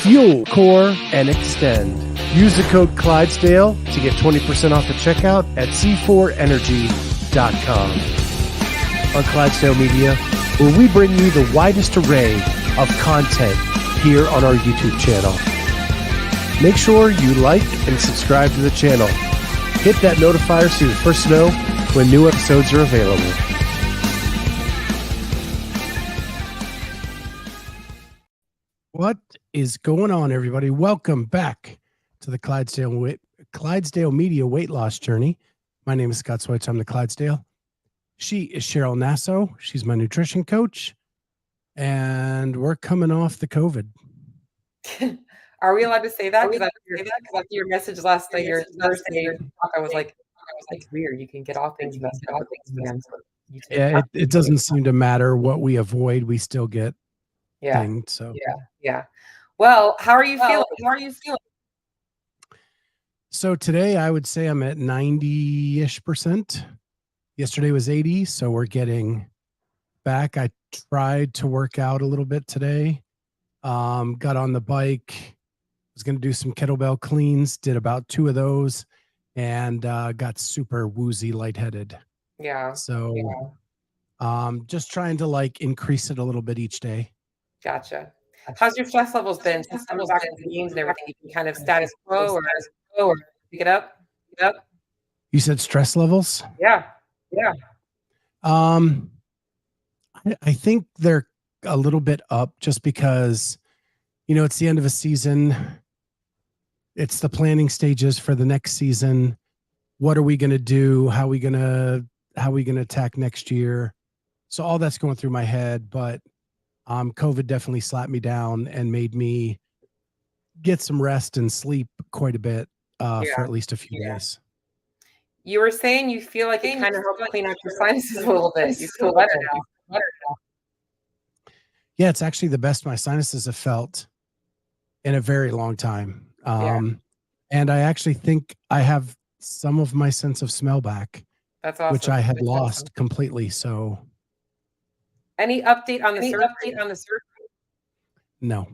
fuel, core, and extend. Use the code Clydesdale to get 20% off at checkout at c4energy.com. On Clydesdale Media, where we bring you the widest array of content here on our YouTube channel. Make sure you like and subscribe to the channel. Hit that notifier so you're the first to know when new episodes are available. What is going on, everybody? Welcome back to the Clydesdale Media Weight Loss Journey. My name is Scott Switch. I'm the Clydesdale. She is Cheryl Nasso. She's my nutrition coach. And we're coming off the COVID. Are we allowed to say that? Because after your message last night, your Thursday talk, I was like, it's weird. You can get off things. Yeah, it doesn't seem to matter what we avoid. We still get things. So yeah. Well, how are you feeling? So today I would say I'm at 90-ish%. Yesterday was 80, so we're getting back. I tried to work out a little bit today. Got on the bike. Was going to do some kettlebell cleans. Did about 2 of those, and got super woozy, lightheaded. Yeah. So, just trying to increase it a little bit each day. Gotcha. How's your stress levels been since coming back to the games and everything? You can kind of status quo or pick it up? You said stress levels? Yeah. I think they're a little bit up just because, it's the end of a season. It's the planning stages for the next season. What are we going to do? How are we going to attack next year? So all that's going through my head, but COVID definitely slapped me down and made me get some rest and sleep quite a bit for at least a few days. You were saying you feel like it kind of helped clean out your sinuses a little bit. You feel better now. Yeah, it's actually the best my sinuses have felt in a very long time. And I actually think I have some of my sense of smell back. That's awesome. Which I had lost completely. So any update on the surgery? No,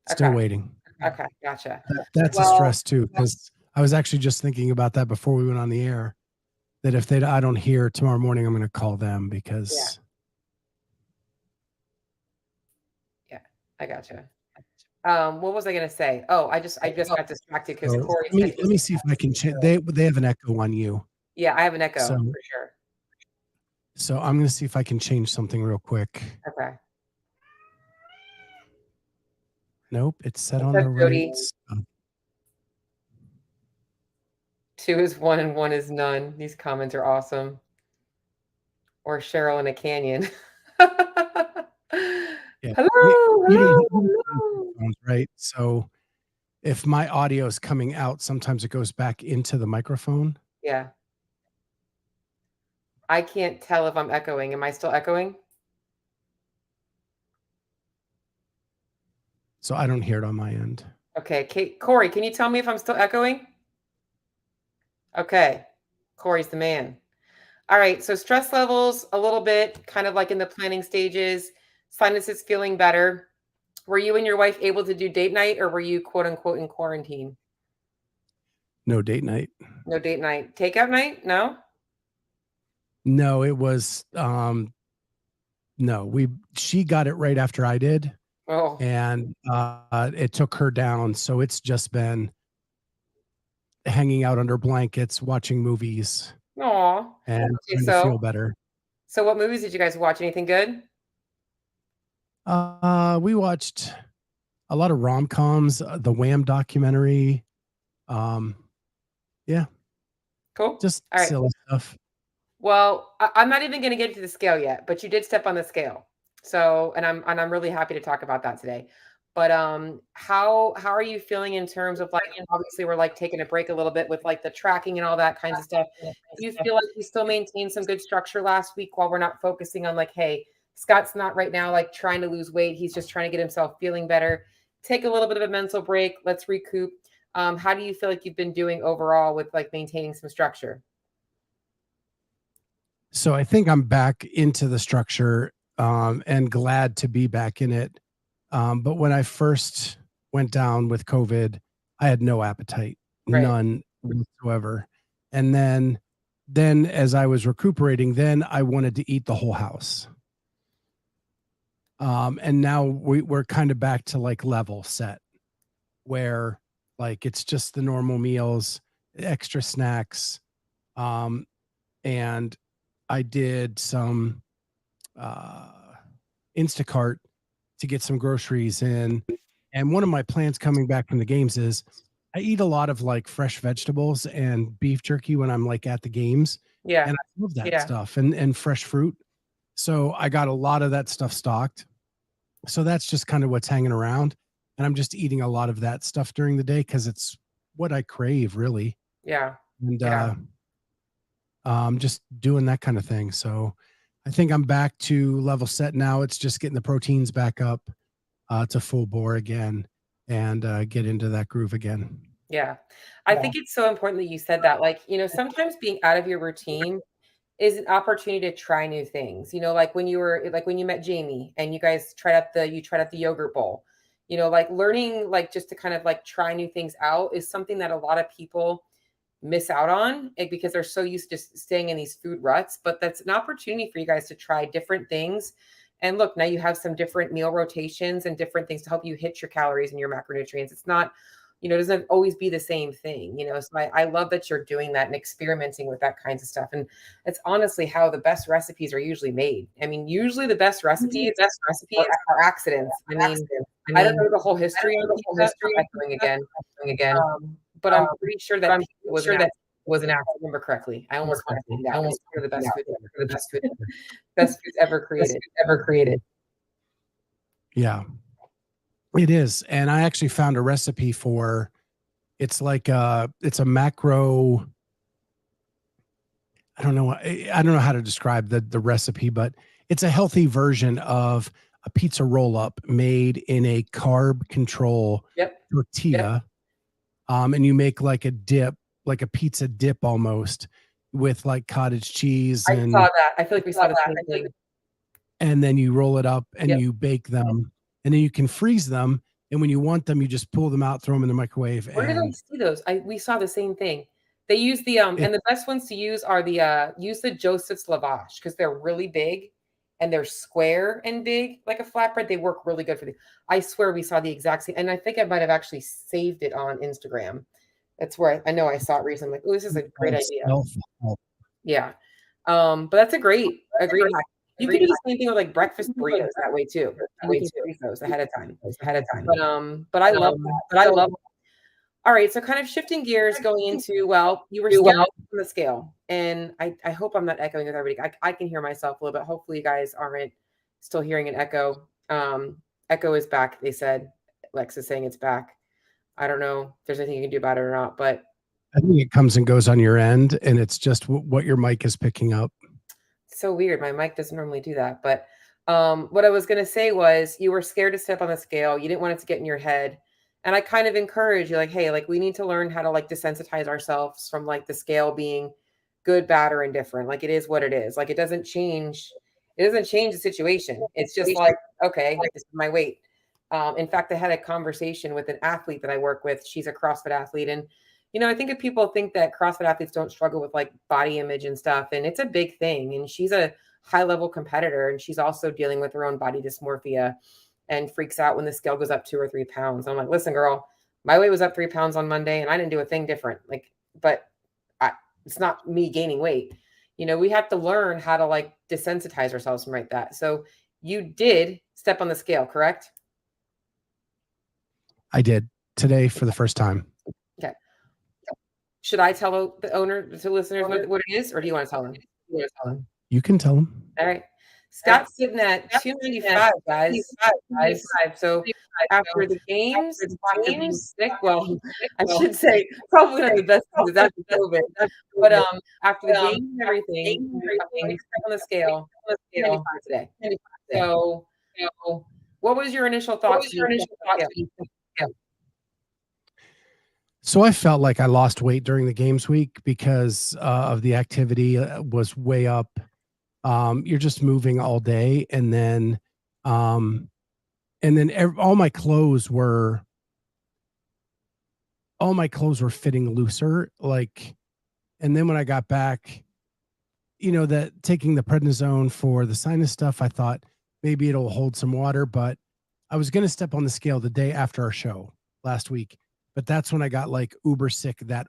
still waiting. Okay, gotcha. That's a stress too, because I was actually just thinking about that before we went on the air, that if I don't hear tomorrow morning, I'm going to call them because. Yeah, I gotcha. What was I going to say? Oh, I just got distracted because Corey. Let me see if I can change. They have an echo on you. Yeah, I have an echo for sure. So I'm going to see if I can change something real quick. Okay. Nope, it's set on the right. 2 is 1 and 1 is none. These comments are awesome. Or Cheryl in a canyon. Yeah. Hello. Right. So if my audio is coming out, sometimes it goes back into the microphone. Yeah. I can't tell if I'm echoing. Am I still echoing? So I don't hear it on my end. Okay. Corey, can you tell me if I'm still echoing? Okay. Corey's the man. All right. So stress levels a little bit, kind of like in the planning stages. Sinuses feeling better. Were you and your wife able to do date night, or were you quote unquote in quarantine? No date night. No date night. Takeout night? No? No, it was she got it right after I did. Oh. And it took her down. So it's just been hanging out under blankets, watching movies. Aw. And trying to feel better. So what movies did you guys watch? Anything good? We watched a lot of rom-coms, the Wham documentary. Yeah. Cool. Just silly stuff. Well, I'm not even going to get to the scale yet, but you did step on the scale. So, and I'm really happy to talk about that today. But how are you feeling in terms of obviously we're taking a break a little bit with the tracking and all that kinds of stuff. Do you feel like you still maintained some good structure last week while we're not focusing on hey, Scott's not right now trying to lose weight. He's just trying to get himself feeling better. Take a little bit of a mental break. Let's recoup. How do you feel like you've been doing overall with maintaining some structure? So I think I'm back into the structure and glad to be back in it. But when I first went down with COVID, I had no appetite, Right. none whatsoever. And then as I was recuperating, then I wanted to eat the whole house. And now we're kind of back to like level set where like it's just the normal meals, extra snacks. Um, and I did some uh, Instacart to get some groceries in. And one of my plans coming back from the games is I eat a lot of like fresh vegetables and beef jerky when I'm like at the games. Yeah. And I love that Yeah. stuff and fresh fruit. So I got a lot of that stuff stocked. So that's just kind of what's hanging around. And I'm just eating a lot of that stuff during the day because it's what I crave, really. Yeah. And Yeah. just doing that kind of thing. So I think I'm back to level set now. It's just getting the proteins back up to full bore again and get into that groove again. Yeah. I think it's so important that you said that. Like, sometimes being out of your routine is an opportunity to try new things. Like when you met Jamie and you tried out the yogurt bowl. Like learning like just to kind of like try new things out is something that a lot of people miss out on because they're so used to just staying in these food ruts. But that's an opportunity for you guys to try different things. And look, now you have some different meal rotations and different things to help you hit your calories and your macronutrients. It's not, it doesn't always be the same thing. So I love that you're doing that and experimenting with that kinds of stuff. And it's honestly how the best recipes are usually made. I mean, usually the best recipes are accidents. I don't know the whole history on pizza. I'm echoing again. But I'm pretty sure that pizza was an accident. I remember correctly. I almost want to say that. It's one of the best foods ever, best foods ever created. Yeah, it is. And I actually found a recipe for it's like it's a macro. I don't know how to describe the recipe, but it's a healthy version of a pizza roll up made in a carb control Yep. tortilla. And you make like a dip, like a pizza dip almost with like cottage cheese I and saw that. I feel like we saw the same thing. and then you roll it up and Yep. you bake them and then you can freeze them. And when you want them, you just pull them out, throw them in the microwave. Where did I And see those? We saw the same thing. They use and the best ones to use are use the Joseph's lavash because they're really big and they're square and big like a flatbread. They work really good for I swear we saw the exact same, and I think I might have actually saved it on Instagram. That's where I know I saw it recently. Oh, this is a great idea. Yeah. But that's a great hack. You can do the same thing with like breakfast burritos that way too. We can freeze those ahead of time. But I love that. All right, so kind of shifting gears, going into you were scared from the scale, and I hope I'm not echoing with everybody. I can hear myself a little bit. Hopefully, you guys aren't still hearing an echo. Echo is back. They said Lex is saying it's back. I don't know if there's anything you can do about it or not, but I think it comes and goes on your end, and it's just what your mic is picking up. So weird. My mic doesn't normally do that. But what I was going to say was you were scared to step on the scale. You didn't want it to get in your head. And I kind of encourage you like, hey, like we need to learn how to like desensitize ourselves from like the scale being good, bad, or indifferent. Like it is what it is. Like it doesn't change. It doesn't change the situation. It's just like, okay, this is my weight. In fact, I had a conversation with an athlete that I work with. She's a CrossFit athlete. And I think if people think that CrossFit athletes don't struggle with like body image and stuff, and it's a big thing. And she's a high level competitor, and she's also dealing with her own body dysmorphia and freaks out when the scale goes up 2 or 3 pounds. I'm like, listen, girl, my weight was up 3 pounds on Monday, and I didn't do a thing different. Like, but it's not me gaining weight. We have to learn how to like desensitize ourselves from like that. So you did step on the scale, correct? I did today for the first time. Okay. Should I tell the owner to listeners what it is, or do you want to tell them? You can tell them. All right. Scott's sitting at 295, guys. So after the games, after being sick, well, I should say probably one of the best things after COVID. But after the game and everything, on the scale, 95 today. So what was your initial thoughts? So I felt like I lost weight during the games week because of the activity was way up. You're just moving all day, and then all my clothes were all my clothes were fitting looser. And then when I got back, that taking the prednisone for the sinus stuff, I thought maybe it'll hold some water, but I was going to step on the scale the day after our show last week, but that's when I got like uber sick that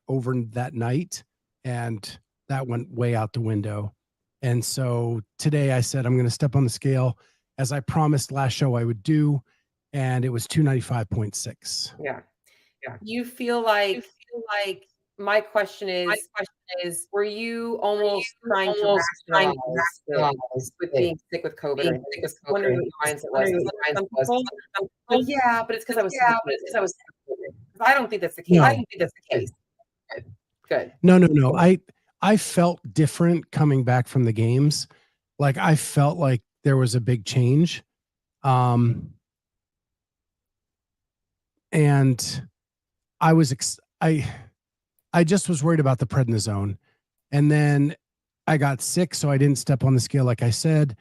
night, and that went way out the window. And so today I said I'm going to step on the scale as I promised last show I would do, and it was 295.6. Yeah. You feel like my question is, were you almost trying to rationalize it with being sick with COVID or anything? Just wondering what your mindset was. Some people, like, yeah, but it's because I was sick with COVID. I don't think that's the case. No. I don't think that's the case. Good. No. I felt different coming back from the games. Like I felt like there was a big change. And I was I just was worried about the prednisone. And then I got sick, so I didn't step on the scale like I said.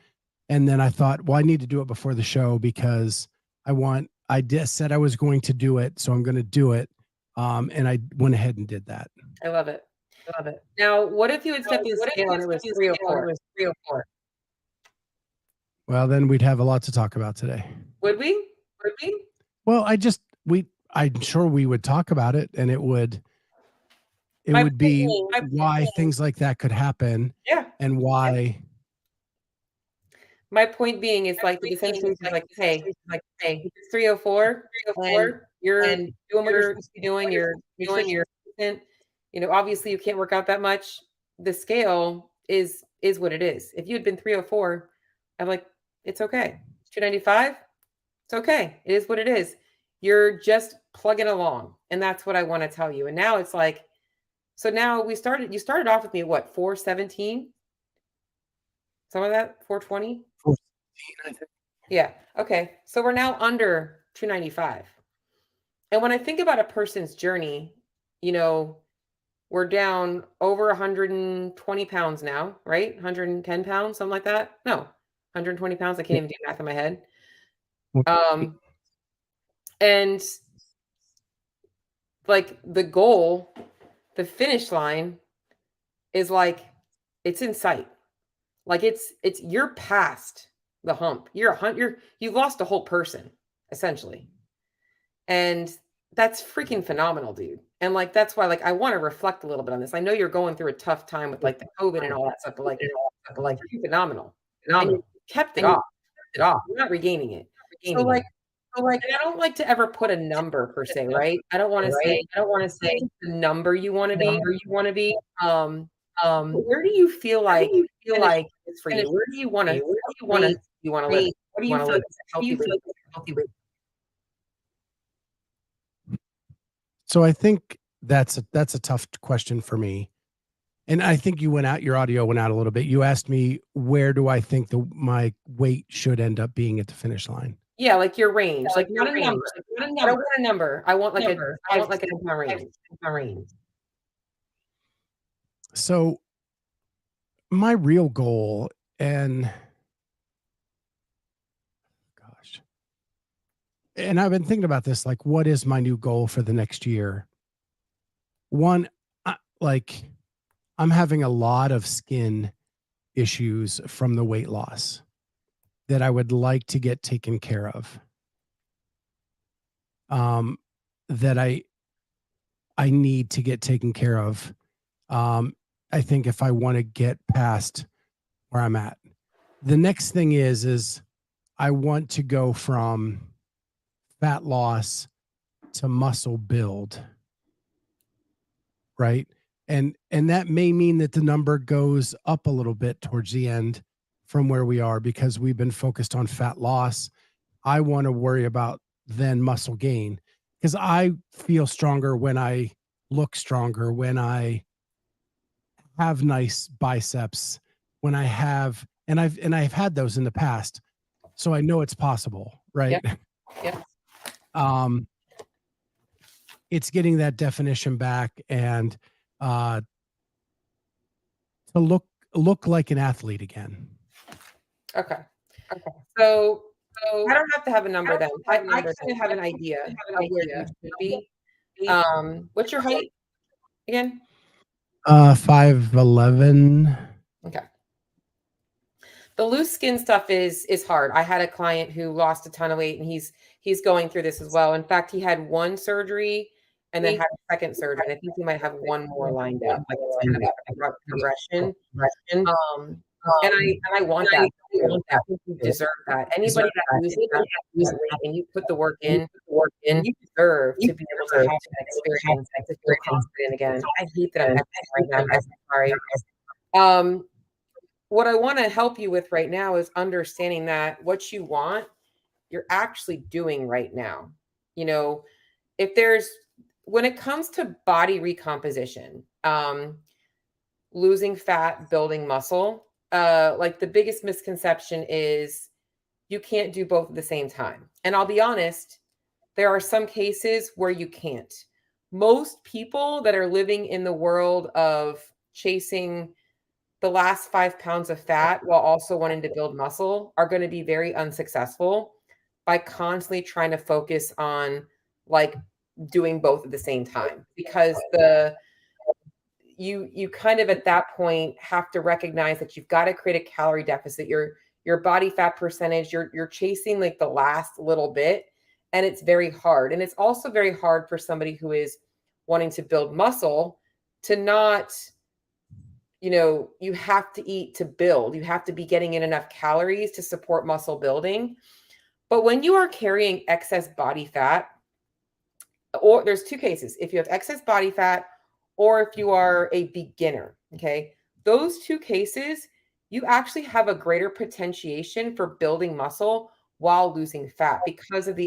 And then I thought, well, I need to do it before the show because I just said I was going to do it, so I'm going to do it. And I went ahead and did that. I love it. Now, what if you had stepped on the scale and it was 304? Well, then we'd have a lot to talk about today. Would we? Well, I'm sure we would talk about it, and it would be why things like that could happen. Yeah. And why. My point being is like the essentially is like, hey, it's 304, and you're doing what you're supposed to be doing. You're obviously you can't work out that much. The scale is what it is. If you had been 304, I'm like, it's okay. 295, it's okay. It is what it is. You're just plugging along, and that's what I want to tell you. And now it's like, so now you started off with me at what, 417? Some of that 420? 417, I think. Yeah. Okay. So we're now under 295. And when I think about a person's journey, we're down over 120 pounds now, right? 110 pounds, something like that. No, 120 pounds. I can't even do math in my head. And like the goal, the finish line is like, it's in sight. Like you're past the hump. You've lost a whole person essentially. And that's freaking phenomenal, dude. And like, that's why, like, I want to reflect a little bit on this. I know you're going through a tough time with like the COVID and all that stuff, but like, you're phenomenal. And you kept it off. You're not regaining it. So like, and I don't like to ever put a number per se, right? I don't want to say the number you want to be. Where do you feel like it's for you? Where do you want to live? What do you feel like is a healthy weight? So I think that's a tough question for me. And I think your audio went out a little bit. You asked me, where do I think my weight should end up being at the finish line? Yeah, like your range, like not a number. I don't want a number. I want like a range. So my real goal, and and I've been thinking about this, like, what is my new goal for the next year? One, I'm having a lot of skin issues from the weight loss that I would like to get taken care of. That I need to get taken care of. I think if I want to get past where I'm at. The next thing is I want to go from fat loss to muscle build. Right? And that may mean that the number goes up a little bit towards the end from where we are, because we've been focused on fat loss. I want to worry about then muscle gain, because I feel stronger when I look stronger, when I have nice biceps, when I have, and I've had those in the past. So I know it's possible, right? Yep. It's getting that definition back and to look like an athlete again. Okay. So I don't have to have a number then. I kind of have an idea of where you should be. What's your height again? 5'11". Okay. The loose skin stuff is hard. I had a client who lost a ton of weight and he's going through this as well. In fact, he had one surgery and then had a second surgery. And I think he might have one more lined up. Like it's kind of a progression. And I want that. I think you deserve that. Anybody that loses that weight and you put the work in, you deserve to be able to have that experience and to feel confident again. I hate that I'm right now. I'm sorry. What I want to help you with right now is understanding that what you want, you're actually doing right now. You know, if there's when it comes to body recomposition, losing fat, building muscle, like the biggest misconception is you can't do both at the same time. And I'll be honest, there are some cases where you can't. Most people that are living in the world of chasing the last 5 pounds of fat while also wanting to build muscle are going to be very unsuccessful by constantly trying to focus on like doing both at the same time, because you kind of at that point have to recognize that you've got to create a calorie deficit. Your body fat percentage, you're chasing like the last little bit, and it's very hard. And it's also very hard for somebody who is wanting to build muscle to not, you have to eat to build. You have to be getting in enough calories to support muscle building. But when you are carrying excess body fat, or there's two cases, if you have excess body fat or if you are a beginner, okay, those two cases, you actually have a greater potentiation for building muscle while losing fat because of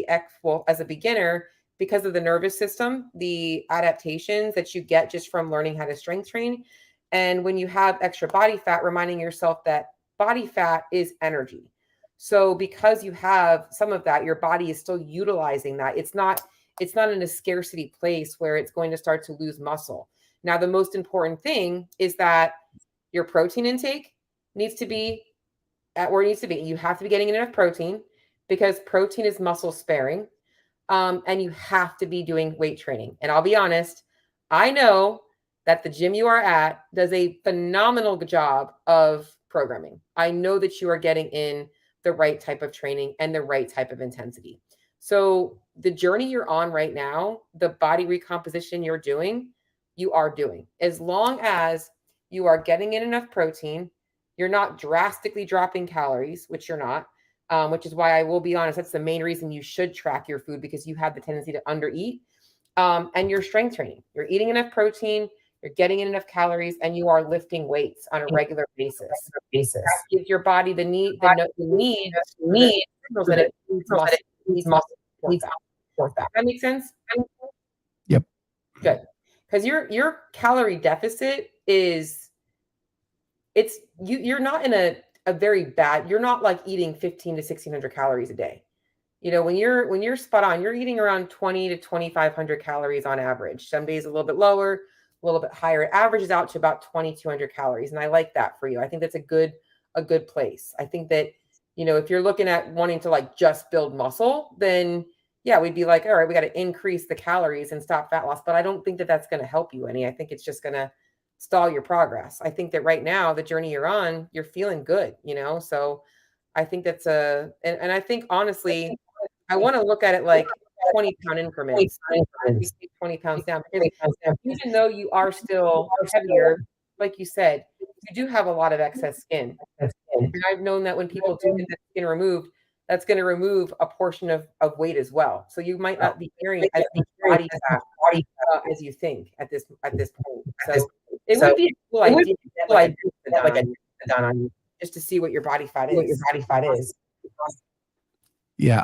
as a beginner, because of the nervous system, the adaptations that you get just from learning how to strength train. And when you have extra body fat, reminding yourself that body fat is energy. So because you have some of that, your body is still utilizing that. It's not in a scarcity place where it's going to start to lose muscle. Now, the most important thing is that your protein intake needs to be at where it needs to be. You have to be getting enough protein because protein is muscle sparing. And you have to be doing weight training. And I'll be honest, I know that the gym you are at does a phenomenal job of programming. I know that you are getting in the right type of training and the right type of intensity. So the journey you're on right now, the body recomposition you are doing. As long as you are getting in enough protein, you're not drastically dropping calories, which you're not, which is why I will be honest, that's the main reason you should track your food, because you have the tendency to undereat. And you're strength training. You're eating enough protein, you're getting in enough calories, and you are lifting weights on a regular basis. That gives your body the need signals that it needs muscle support that. That makes sense? Yep. Good. Because your calorie deficit you're not in a very bad, you're not like eating 15 to 1600 calories a day. When you're spot on, you're eating around 20 to 2500 calories on average. Some days a little bit lower, a little bit higher. It averages out to about 2200 calories. And I like that for you. I think that's a good place. I think that, if you're looking at wanting to like just build muscle, then yeah, we'd be like, all right, we got to increase the calories and stop fat loss. But I don't think that that's going to help you any. I think it's just going to stall your progress. I think that right now, the journey you're on, you're feeling good, so I think that's and I think honestly, I want to look at it like 20-pound increments, 20 pounds down, because even though you are still heavier, like you said, you do have a lot of excess skin. And I've known that when people do get the skin removed, that's going to remove a portion of weight as well. So you might not be carrying as much body fat as you think at this point. So it would be a cool idea to get like a done on you just to see what your body fat is. Yeah,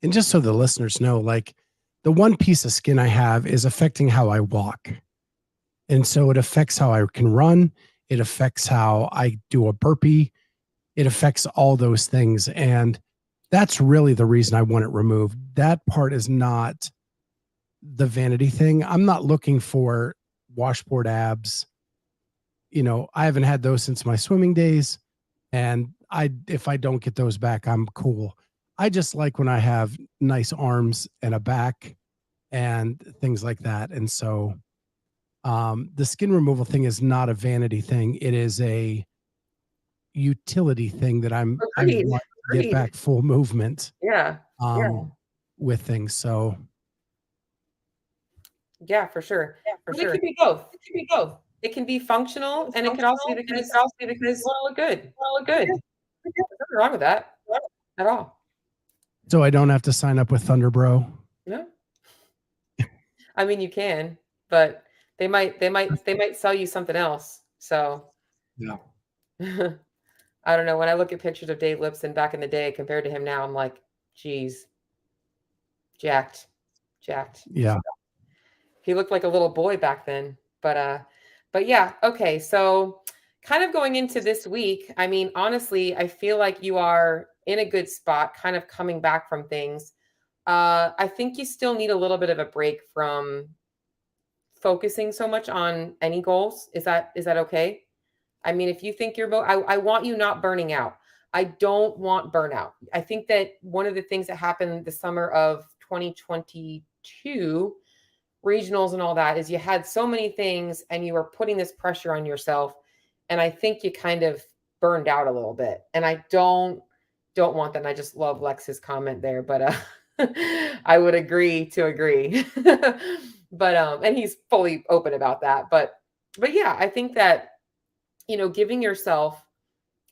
and just so the listeners know, like the one piece of skin I have is affecting how I walk. And so it affects how I can run. It affects how I do a burpee. It affects all those things. And that's really the reason I want it removed. That part is not the vanity thing. I'm not looking for washboard abs. I haven't had those since my swimming days. And if I don't get those back, I'm cool. I just like when I have nice arms and a back and things like that. And so the skin removal thing is not a vanity thing. It is a utility thing that I Agreed. want to get Agreed. back full movement Yeah. Yeah. with things. So Yeah, for sure. Yeah, for But it sure. could be both. It could be both. It can be functional, It's and it could also be functional, and it because could also be you because wanna look good. you wanna look good. There's nothing wrong with that at all. so I don't have to sign up with Thunderbro. No. I mean, you can, but they might sell you something else. So Yeah. I don't know. When I look at pictures of Dave Lipson back in the day compared to him now, I'm like, geez, jacked, jacked. Yeah. He looked like a little boy back then. But yeah, okay. So kind of going into this week, I mean, honestly, I feel like you are in a good spot, kind of coming back from things. I think you still need a little bit of a break from focusing so much on any goals. Is that okay? I mean, if you think I want you not burning out. I don't want burnout. I think that one of the things that happened the summer of 2022, regionals and all that, is you had so many things and you were putting this pressure on yourself. And I think you kind of burned out a little bit. And I don't want that. And I just love Lex's comment there, but I would agree to agree. But and he's fully open about that. But yeah, I think that giving yourself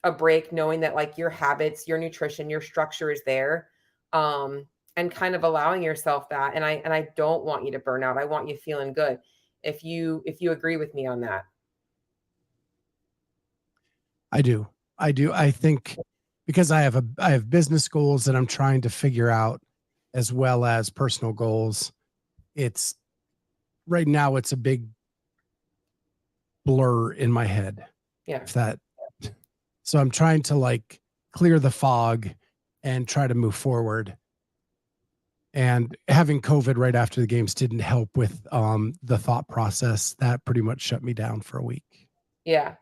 a break, knowing that like your habits, your nutrition, your structure is there, and kind of allowing yourself that. And I don't want you to burn out. I want you feeling good. If you agree with me on that. I do. I do. I think because I have business goals that I'm trying to figure out as well as personal goals. It's right now it's a big blur in my head. Yeah. If that so I'm trying to like clear the fog and try to move forward. And having COVID right after the games didn't help with the thought process. That pretty much shut me down for a week. Yeah.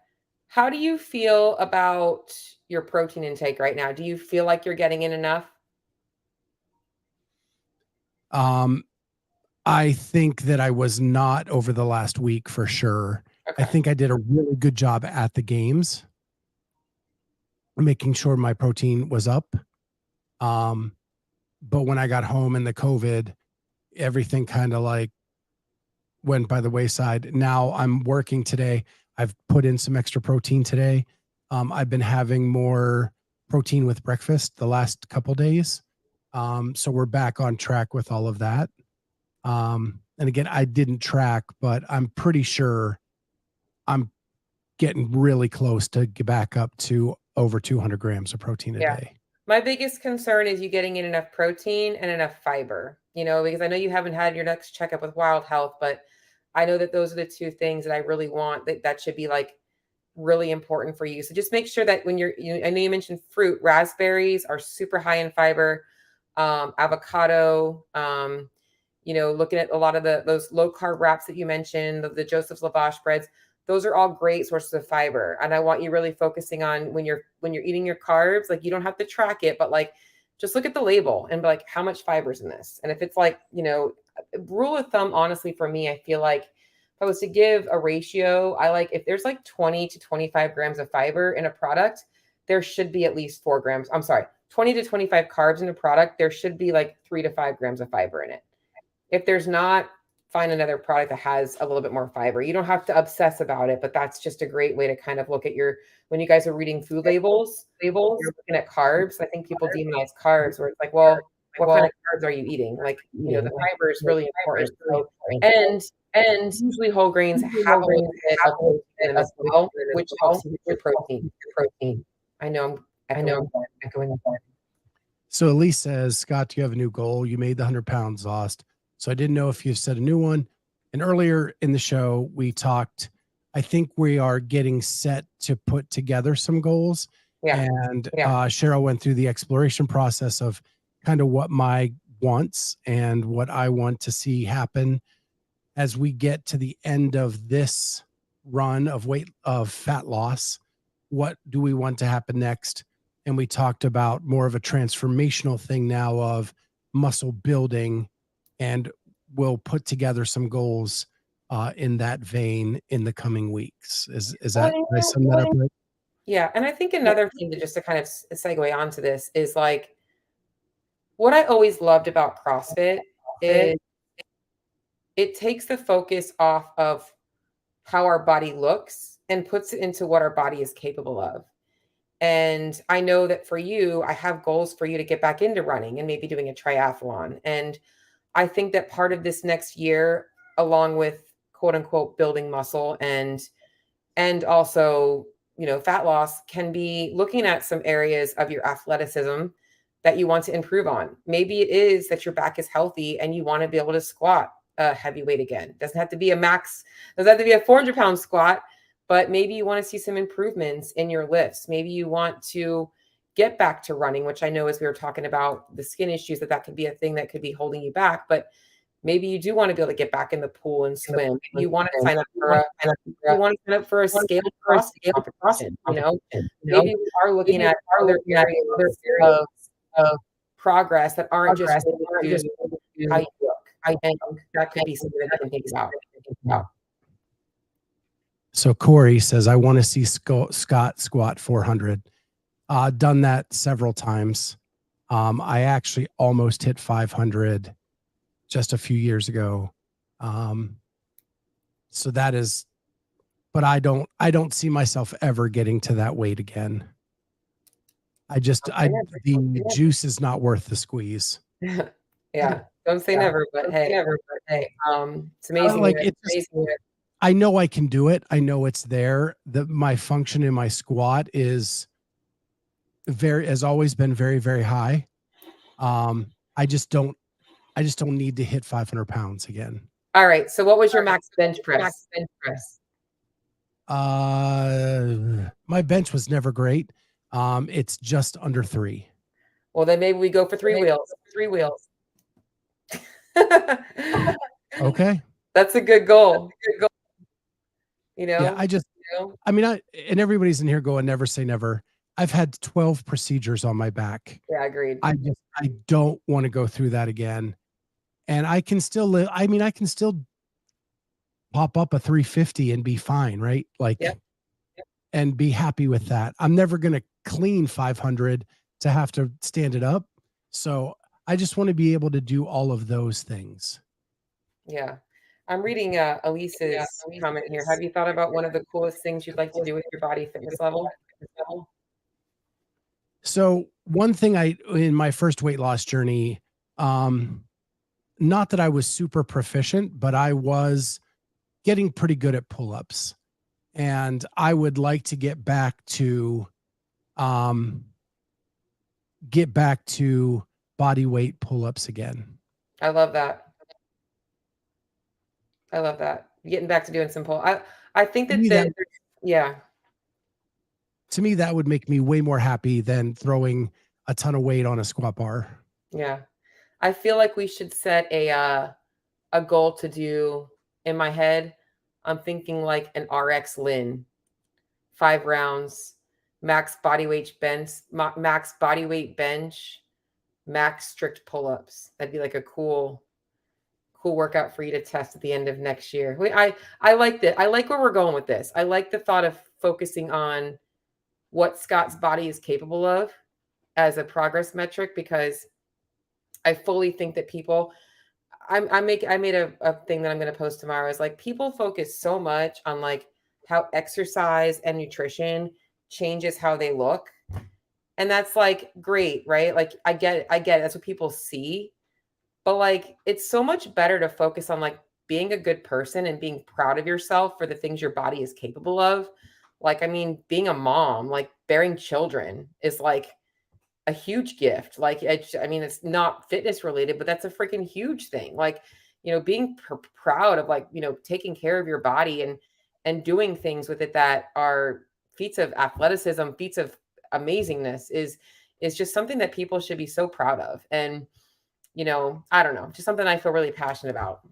How do you feel about your protein intake right now? Do you feel like you're getting in enough? I think that I was not over the last week for sure. Okay. I think I did a really good job at the games, making sure my protein was up. But when I got home and the COVID, everything kind of like went by the wayside. Now I'm working today. I've put in some extra protein today. I've been having more protein with breakfast the last couple days. So we're back on track with all of that. And again, I didn't track, but I'm pretty sure I'm getting really close to get back up to over 200 grams of protein a day. My biggest concern is you getting in enough protein and enough fiber, because I know you haven't had your next checkup with Wild Health, but I know that those are the two things that I really want that should be like really important for you. So just make sure that when I know you mentioned fruit, raspberries are super high in fiber, avocado, looking at a lot of those low carb wraps that you mentioned, the Joseph's Lavash breads, those are all great sources of fiber. And I want you really focusing on when you're eating your carbs, like you don't have to track it, but like just look at the label and be like, how much fiber's in this? And if it's like, rule of thumb, honestly, for me, I feel like if I was to give a ratio, I like if there's like 20 to 25 grams of fiber in a product, there should be at least 4 grams. I'm sorry, 20 to 25 carbs in a product, there should be like 3 to 5 grams of fiber in it. If there's not, find another product that has a little bit more fiber. You don't have to obsess about it, but that's just a great way to kind of look at when you guys are reading food labels, you're looking at carbs. I think people demonize carbs where it's like, well, what kind of carbs are you eating? Like, the fiber is really important. So, and usually whole grains have a little bit of protein in them as well, which helps you with your protein. I know I'm echoing. So Elise says, Scott, you have a new goal. You made the 100 pounds lost. So I didn't know if you've set a new one. And earlier in the show, we talked, I think we are getting set to put together some goals. Yeah. And Cheryl went through the exploration process of kind of what my wants and what I want to see happen as we get to the end of this run of fat loss. What do we want to happen next? And we talked about more of a transformational thing now of muscle building and will put together some goals in that vein in the coming weeks. Is Well, that, did I sum that up right? yeah, and I think another thing to just to kind of segue onto this is like what I always loved about CrossFit is it takes the focus off of how our body looks and puts it into what our body is capable of. And I know that for you, I have goals for you to get back into running and maybe doing a triathlon. And I think that part of this next year, along with quote unquote building muscle and also, fat loss, can be looking at some areas of your athleticism that you want to improve on. Maybe it is that your back is healthy and you want to be able to squat a heavy weight again. Doesn't have to be a max, doesn't have to be a 400-pound squat, but maybe you want to see some improvements in your lifts. Maybe you want to get back to running, which I know as we were talking about the skin issues, that could be a thing that could be holding you back. But maybe you do want to be able to get back in the pool and swim. You want to sign up for a scaled CrossFit competition. Maybe we are looking at other areas of progress that aren't just related to how you look. And that could be something that you can think about. So Corey says, I want to see Scott squat 400. Done that several times. I actually almost hit 500 just a few years ago. So that is, but I don't see myself ever getting to that weight again. The juice is not worth the squeeze. Yeah. Don't say never, but hey, it's amazing. Like I know I can do it. I know it's there. My function in my squat has always been very, very high. I just don't need to hit 500 pounds again. All right. So what was your max bench press? My bench was never great. It's just under 3. Well, then maybe we go for 3 wheels. 3 wheels. Okay. That's a good goal. Yeah, and everybody's in here going, never say never. I've had 12 procedures on my back. Yeah, agreed. I don't want to go through that again. And I can still live. I mean, I can still pop up a 350 and be fine, right? Like, and be happy with that. I'm never going to clean 500 to have to stand it up. So I just want to be able to do all of those things. Yeah. I'm reading Elise's comment here. Have you thought about one of the coolest things you'd like to do with your body fitness level? So one thing in my first weight loss journey, not that I was super proficient, but I was getting pretty good at pull-ups. And I would like to get back to body weight pull-ups again. I love that. Getting back to doing some pull. I think yeah. To me, that would make me way more happy than throwing a ton of weight on a squat bar. Yeah. I feel like we should set a goal to do. In my head, I'm thinking like an RX Lin, 5 rounds, max body weight bench, max strict pull-ups. That'd be like a cool workout for you to test at the end of next year. I liked it. I like where we're going with this. I like the thought of focusing on what Scott's body is capable of as a progress metric, because I fully think that people, I made a thing that I'm going to post tomorrow, is like, people focus so much on like how exercise and nutrition changes how they look. And that's like great, right? Like I get it. That's what people see. But like, it's so much better to focus on like being a good person and being proud of yourself for the things your body is capable of. Like, I mean, being a mom, like bearing children is like a huge gift. Like, I mean, it's not fitness related, but that's a freaking huge thing. Like, being proud of like, taking care of your body and doing things with it that are feats of athleticism, feats of amazingness is just something that people should be so proud of. And, I don't know, just something I feel really passionate about.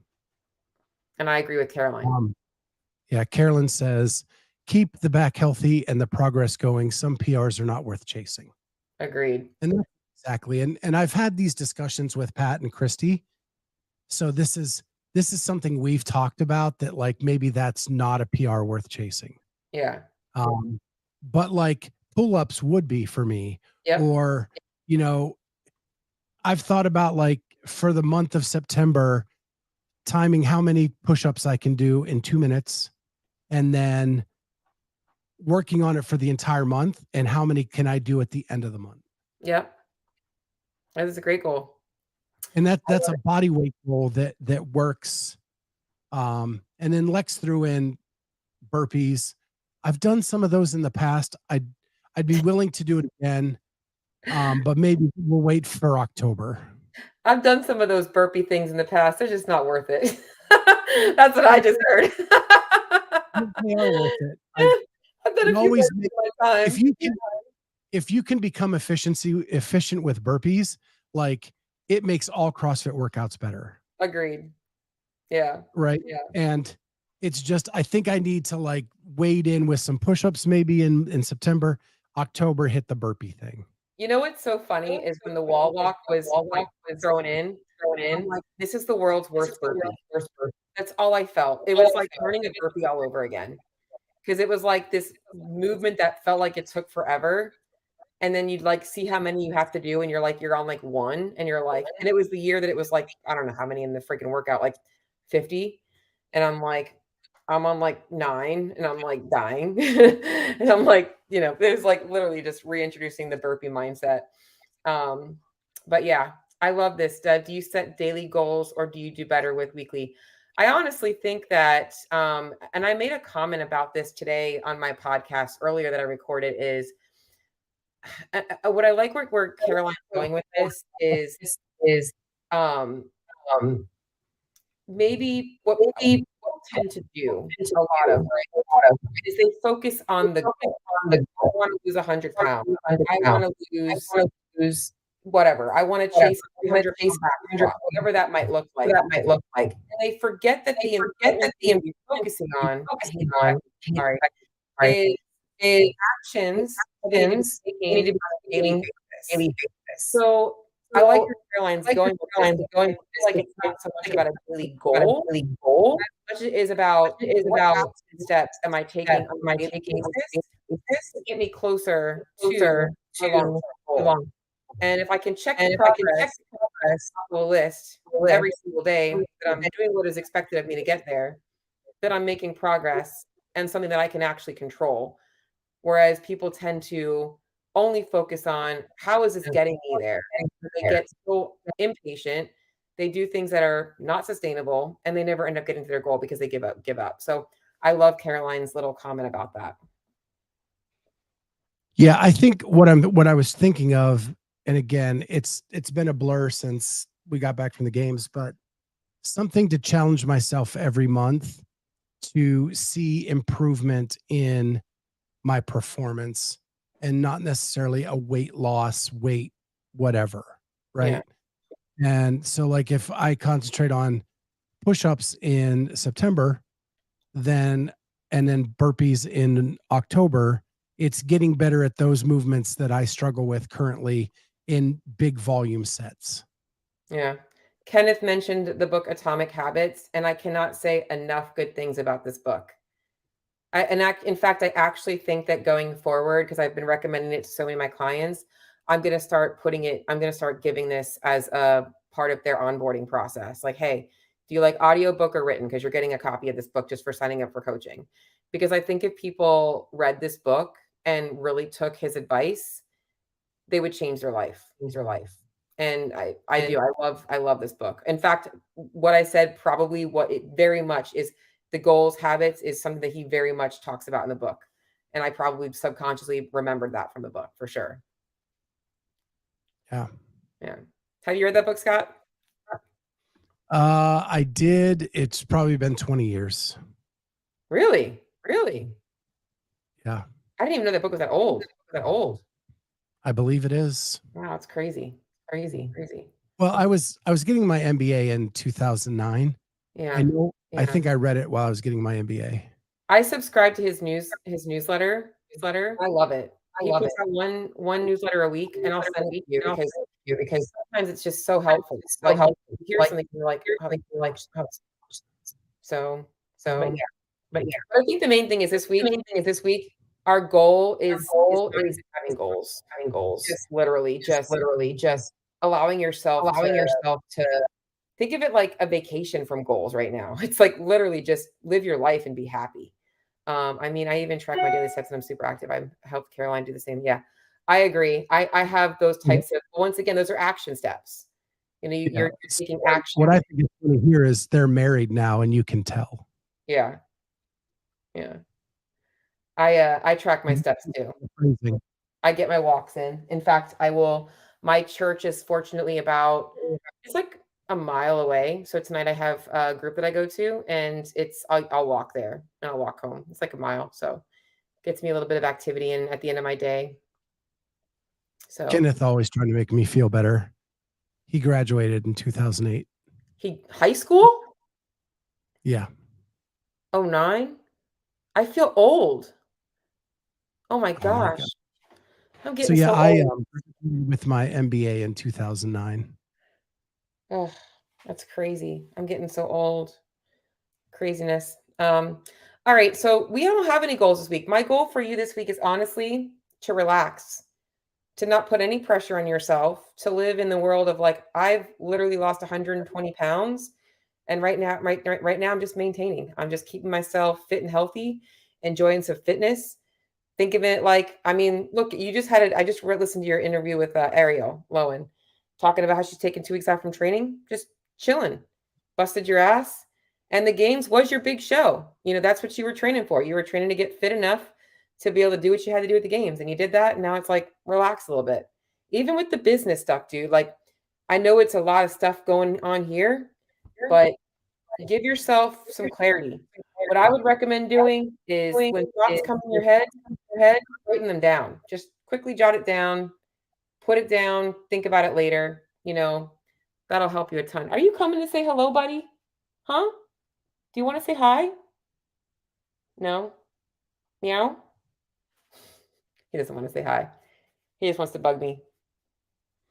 And I agree with Caroline. Yeah. Carolyn says, keep the back healthy and the progress going. Some PRs are not worth chasing. Agreed. And exactly. And I've had these discussions with Pat and Christy. So this is something we've talked about, that like maybe that's not a PR worth chasing. Yeah. But like pull-ups would be for me. Yep. Or, you know, I've thought about like for the month of September, timing how many push-ups I can do in 2 minutes, and then working on it for the entire month, and how many can I do at the end of the month. Yep. That is a great goal. And that's a body weight goal that works. And then Lex threw in burpees. I've done some of those in the past. I'd be willing to do it again. But maybe we'll wait for October. I've done some of those burpee things in the past. They're just not worth it. That's what I just heard. They are worth it. I've done a few Always burpees in my time. if you can become efficient with burpees, like it makes all CrossFit workouts better. Agreed. Yeah. Right. Yeah. And it's just, I think I need to like wade in with some push-ups maybe in September. October, hit the burpee thing. You know what's so funny is when the wall walk was like thrown in, I'm like, this is the world's worst burpee. That's all I felt. It was like learning a burpee all over again. Because it was like this movement that felt like it took forever. And then you'd like see how many you have to do, and you're like, you're on like one, and you're like, and it was the year that it was like, I don't know how many in the freaking workout, like 50. And I'm like, I'm on like 9 and I'm like dying. And I'm like, it was like literally just reintroducing the burpee mindset. Um, but yeah, I love this. Do you set daily goals or do you do better with weekly? I honestly think that, and I made a comment about this today on my podcast earlier that I recorded is what I like where Caroline's going with this is um, Um, maybe what people tend to do a lot of, right, is they focus on the goal. I want to lose 100 pounds. I want to lose whatever. I want to chase 300 pound back squat, whatever that might look like. And they forget that the important thing you're focusing on, I hate that, sorry, is actions that you need to be taking on a daily basis. So I like your Caroline's going with this, because I feel like it's not so much about a daily goal, as much as it is about what action steps am I taking on a daily basis to get me closer to my long-term goal. And if I can check the progress off the list every single day that I'm doing what is expected of me to get there, that I'm making progress and something that I can actually control. Whereas people tend to only focus on how is this getting me there? And they get so impatient, they do things that are not sustainable, and they never end up getting to their goal because they give up. So I love Caroline's little comment about that. Yeah, I think what I was thinking of, and again, it's been a blur since we got back from the games, but something to challenge myself every month to see improvement in my performance, and not necessarily a weight loss, weight whatever, right? Yeah. And so like if I concentrate on push-ups in September, then and then burpees in October, it's getting better at those movements that I struggle with currently in big volume sets. Yeah. Kenneth mentioned the book Atomic Habits, and I cannot say enough good things about this book. In fact, I actually think that going forward, because I've been recommending it to so many of my clients, I'm going to start giving this as a part of their onboarding process. Like, hey, do you like audiobook or written? Because you're getting a copy of this book just for signing up for coaching. Because I think if people read this book and really took his advice, they would change their life. And I love this book. In fact, what I said, probably what it very much is, the goals, habits is something that he very much talks about in the book. And I probably subconsciously remembered that from the book for sure. Yeah. Yeah. Have you read that book, Scott? I did. It's probably been 20 years. Really? Yeah. I didn't even know that book was that old. I believe it is. Wow, it's crazy. Well, I was getting my MBA in 2009. Yeah. I think I read it while I was getting my MBA. I subscribe to his newsletter. I love it. He puts out one newsletter a week, and I'll send it to you because you because sometimes it's just so helpful. Like you hear something, you're like, oh, so, but So yeah, but I think the main thing is this week, our goal is not even having goals. Just literally just allowing yourself to think of it like a vacation from goals right now. It's like literally just live your life and be happy. I mean, I even track my daily steps and I'm super active. I help Caroline do the same. Yeah, I agree. I have those types of, once again, those are action steps. You know, you're taking action. what I think is funny here is they're married now, and you can tell. Yeah. Yeah. I track my steps too. Amazing. I get my walks in. In fact, my church is fortunately about, it's like a mile away. So tonight I have a group that I go to and I'll walk there and I'll walk home. It's like a mile. So gets me a little bit of activity in at the end of my day. So Kenneth always trying to make me feel better. He graduated in 2008. high school? Yeah. 09? I feel old. Oh my Oh my gosh. God. I'm So getting yeah, so I old. with my MBA in 2009. Oh, that's crazy. I'm getting so old. Craziness. All right. So we don't have any goals this week. My goal for you this week is honestly to relax, to not put any pressure on yourself, to live in the world of like, I've literally lost 120 pounds. And right now I'm just maintaining. I'm just keeping myself fit and healthy, enjoying some fitness. Think of it like, I mean, look, you just had it. I just listened to your interview with Ariel Lowen talking about how she's taken 2 weeks off from training, just chilling, busted your ass. And the games was your big show. You know, that's what you were training for. You were training to get fit enough to be able to do what you had to do at the games. And you did that. And now it's like, relax a little bit. Even with the business stuff, dude, like, I know it's a lot of stuff going on here, but give yourself some clarity. What I would recommend doing is when thoughts come in your head, writing them down. Just quickly jot it down, put it down, think about it later. You know, that'll help you a ton. Are you coming to say hello, buddy? Huh? Do you want to say hi? No? Meow? He doesn't want to say hi. He just wants to bug me.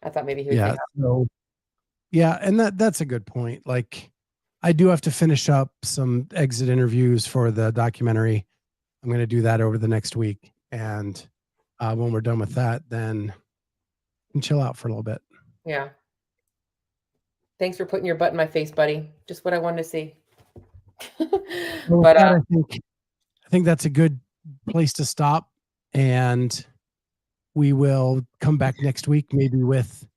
I thought maybe he would say Yeah. hi. So yeah, and that's a good point. Like, I do have to finish up some exit interviews for the documentary. I'm going to do that over the next week, and when we're done with that, then we can chill out for a little bit. Yeah. Thanks for putting your butt in my face, buddy. Just what I wanted to see. Well, with But that, I think that's a good place to stop, and we will come back next week, maybe with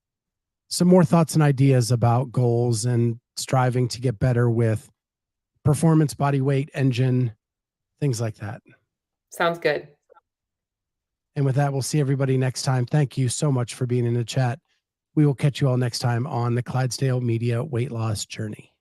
some more thoughts and ideas about goals and striving to get better with performance, body weight, engine, things like that. sounds good. And with that, we'll see everybody next time. Thank you so much for being in the chat. We will catch you all next time on the Clydesdale Media Weight Loss Journey.